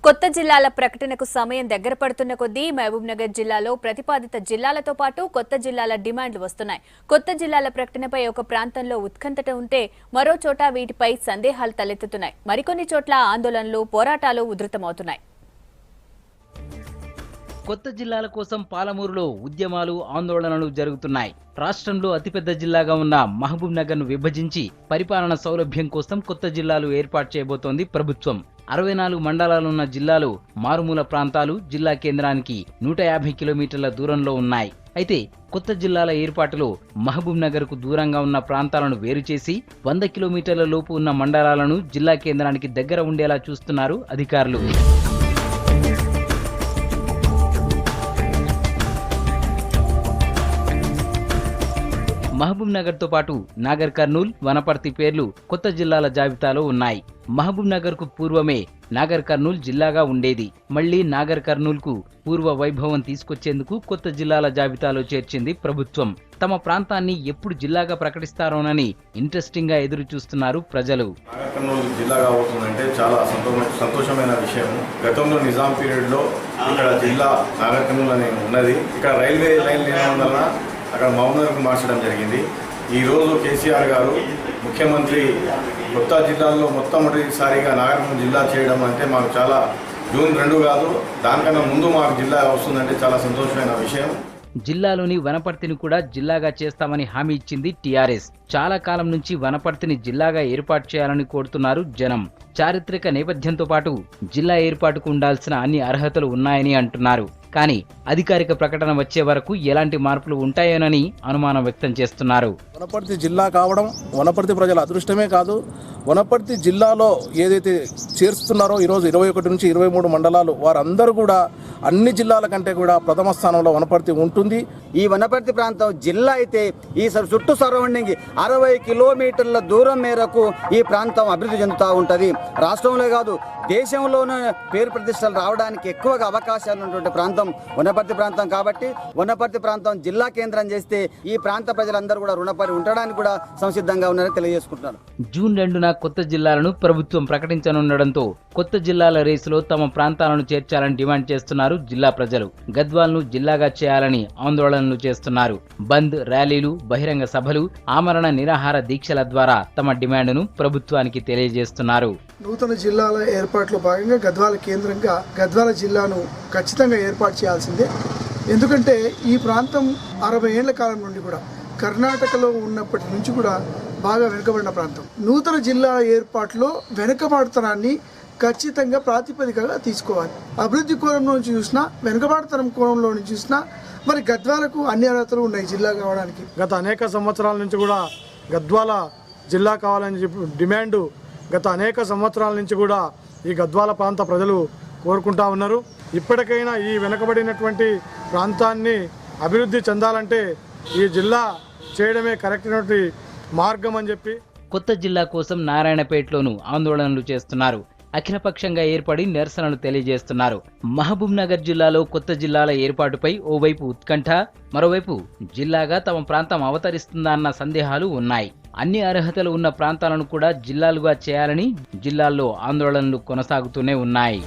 కొత్త జిల్లాల ప్రకటనకు సమయం దగ్గర పడుతున్న కొద్దీ మహబూబ్నగర్ జిల్లాలో ప్రతిపాదిత జిల్లాలతో పాటు కొత్త జిల్లాల డిమాండ్లు వస్తున్నాయి. కొత్త జిల్లాల ప్రకటనపై ఒక ప్రాంతంలో ఉత్కంఠత ఉంటే మరో చోట వీటిపై సందేహాలు తలెత్తుతున్నాయి. మరికొన్ని చోట్ల ఆందోళనలు, పోరాటాలు ఉధృతమవుతున్నాయి. కొత్త జిల్లాల కోసం పాలమూరులో ఉద్యమాలు, ఆందోళనలు జరుగుతున్నాయి. రాష్ట్రంలో అతిపెద్ద జిల్లాగా ఉన్న మహబూబ్నగర్ను విభజించి పరిపాలన సౌలభ్యం కోసం కొత్త జిల్లాలు ఏర్పాటు చేయబోతోంది ప్రభుత్వం. 64 మండలాలున్న జిల్లాలు మారుమూల ప్రాంతాలు జిల్లా కేంద్రానికి 150 కిలోమీటర్ల దూరంలో ఉన్నాయి. అయితే కొత్త జిల్లాల ఏర్పాటులో మహబూబ్నగర్కు దూరంగా ఉన్న ప్రాంతాలను వేరు చేసి 100 కిలోమీటర్ల లోపు ఉన్న మండలాలను జిల్లా కేంద్రానికి దగ్గర ఉండేలా చూస్తున్నారు అధికారులు. మహబూబ్నగర్తో పాటు నాగర్ కర్నూల్, వనపర్తి పేర్లు కొత్త జిల్లాల జాబితాలో ఉన్నాయి. మహబూబ్నగర్కు పూర్వమే నాగర్ కర్నూల్ జిల్లాగా ఉండేది. మళ్లీ నాగర్ కర్నూల్కు పూర్వ వైభవం తీసుకొచ్చేందుకు కొత్త జిల్లాల జాబితాలో చేర్చింది ప్రభుత్వం. తమ ప్రాంతాన్ని ఎప్పుడు జిల్లాగా ప్రకటిస్తారోనని ఇంట్రెస్టింగ్ గా ఎదురు చూస్తున్నారు ప్రజలు. నాగర్ కర్నూల్ జిల్లాగా అవుతుందంటే చాలా సంతోషమైన విషయం. గతంలో నిజాం పీరియడ్ లో ఇక్కడ జిల్లా నాగర్ కర్నూల్ అని ఉన్నది. ఇక్కడ రైల్వే లైన్ లేని వల్ల అక్కడ మహబూబ్నగర్కు మార్చడం జరిగింది. ఈరోజు కేసీఆర్ గారు ముఖ్యమంత్రి కొత్త జిల్లాల్లో మొట్టమొదటిసారిగా నాగర్ కర్నూల్ జిల్లా చేయడం అంటే మాకు చాలా జూన్ 2 కాదు, దానికన్నా ముందు మాకు జిల్లా వస్తుందంటే చాలా సంతోషమైన విషయం. జిల్లాలోని వనపర్తిని కూడా జిల్లాగా చేస్తామని హామీ ఇచ్చింది టీఆర్ఎస్. చాలా కాలం నుంచి వనపర్తిని జిల్లాగా ఏర్పాటు చేయాలని కోరుతున్నారు జనం. చారిత్రక నేపథ్యంతో పాటు జిల్లా ఏర్పాటుకు ఉండాల్సిన అన్ని అర్హతలు ఉన్నాయని అంటున్నారు. కానీ అధికారిక ప్రకటన వచ్చే వరకు ఎలాంటి మార్పులు ఉంటాయోనని అనుమానం వ్యక్తం చేస్తున్నారు. వనపర్తి జిల్లా కావడం వనపర్తి ప్రజల అదృష్టమే కాదు, వనపర్తి జిల్లాలో ఏదైతే చేరుస్తున్నారో ఈరోజు 21 నుంచి 23 మండలాలు, వారందరూ కూడా అన్ని జిల్లాల కంటే కూడా ప్రథమ స్థానంలో వనపర్తి ఉంటుంది. ఈ వనపర్తి ప్రాంతం జిల్లా అయితే ఈ చుట్టూ సరౌండింగ్ 60 కిలోమీటర్ల దూరం మేరకు ఈ ప్రాంతం అభివృద్ధి చెందుతూ ఉంటుంది. రాష్ట్రంలో కాదు, దేశంలోనే పేరు ప్రతిష్టలు రావడానికి ఎక్కువగా అవకాశాలు ఉన్నటువంటి ప్రాంతం వనపర్తి ప్రాంతం. కాబట్టి వనపర్తి ప్రాంతం జిల్లా కేంద్రం చేస్తే ఈ ప్రాంత ప్రజలందరూ కూడా రుణపడి ఉండడానికి కూడా సంసిద్ధంగా ఉన్నారని తెలియజేసుకుంటున్నారు. జూన్ 2న కొత్త జిల్లాలను ప్రభుత్వం ప్రకటించనుండడంతో కొత్త జిల్లాల రేసులో తమ ప్రాంతాలను చేర్చాలని డిమాండ్ చేస్తున్నారు జిల్లా ప్రజలు. గద్వాల్ను జిల్లాగా చేయాలని ఆందోళనలు చేస్తున్నారు. బంద్, ర్యాలీలు, బహిరంగ సభలు, ఆమరణ నిరాహార దీక్షల ద్వారా తమ డిమాండ్ను ప్రభుత్వానికి తెలియజేస్తున్నారు. నూతన జిల్లాల ఏర్పాటులో భాగంగా గద్వాల కేంద్రంగా గద్వాల జిల్లాను ఖచ్చితంగా ఏర్పాటు చేయాల్సిందే. ఎందుకంటే ఈ ప్రాంతం 60 ఏళ్ల కాలం నుండి కూడా కర్ణాటకలో ఉన్నప్పటి నుంచి కూడా బాగా వెనుకబడిన ప్రాంతం. నూతన జిల్లాల ఏర్పాటులో వెనుకబాటుతనాన్ని ఖచ్చితంగా ప్రాతిపదికగా తీసుకోవాలి. అభివృద్ధి కోణంలో నుంచి చూసినా, వెనుకబాటుతనం కోణంలో నుంచి చూసినా మరి గద్వాలకు అన్ని అర్హతలు ఉన్నాయి జిల్లా కావడానికి. గత అనేక సంవత్సరాల నుంచి కూడా గద్వాల జిల్లా కావాలని చెప్పి డిమాండు గత అనేక సంవత్సరాల నుంచి కూడా ఈ గద్వాల ప్రాంత ప్రజలు కోరుకుంటా ఉన్నారు. ఇప్పటికైనా ఈ వెనుకబడినటువంటి ప్రాంతాన్ని అభివృద్ధి చెందాలంటే ఈ జిల్లా చేయడమే కరెక్ట్ అయినటువంటి మార్గం అని చెప్పి కొత్త జిల్లా కోసం నారాయణపేటలోనూ ఆందోళనలు చేస్తున్నారు. అఖిలపక్షంగా ఏర్పడి నిరసనలు తెలియజేస్తున్నారు. మహబూబ్నగర్ జిల్లాలో కొత్త జిల్లాల ఏర్పాటుపై ఓవైపు ఉత్కంఠ, మరోవైపు జిల్లాగా తమ ప్రాంతం అవతరిస్తుందా అన్న సందేహాలు ఉన్నాయి. అన్ని అర్హతలు ఉన్న ప్రాంతాలను కూడా జిల్లాలుగా చేయాలని జిల్లాల్లో ఆందోళనలు కొనసాగుతూనే ఉన్నాయి.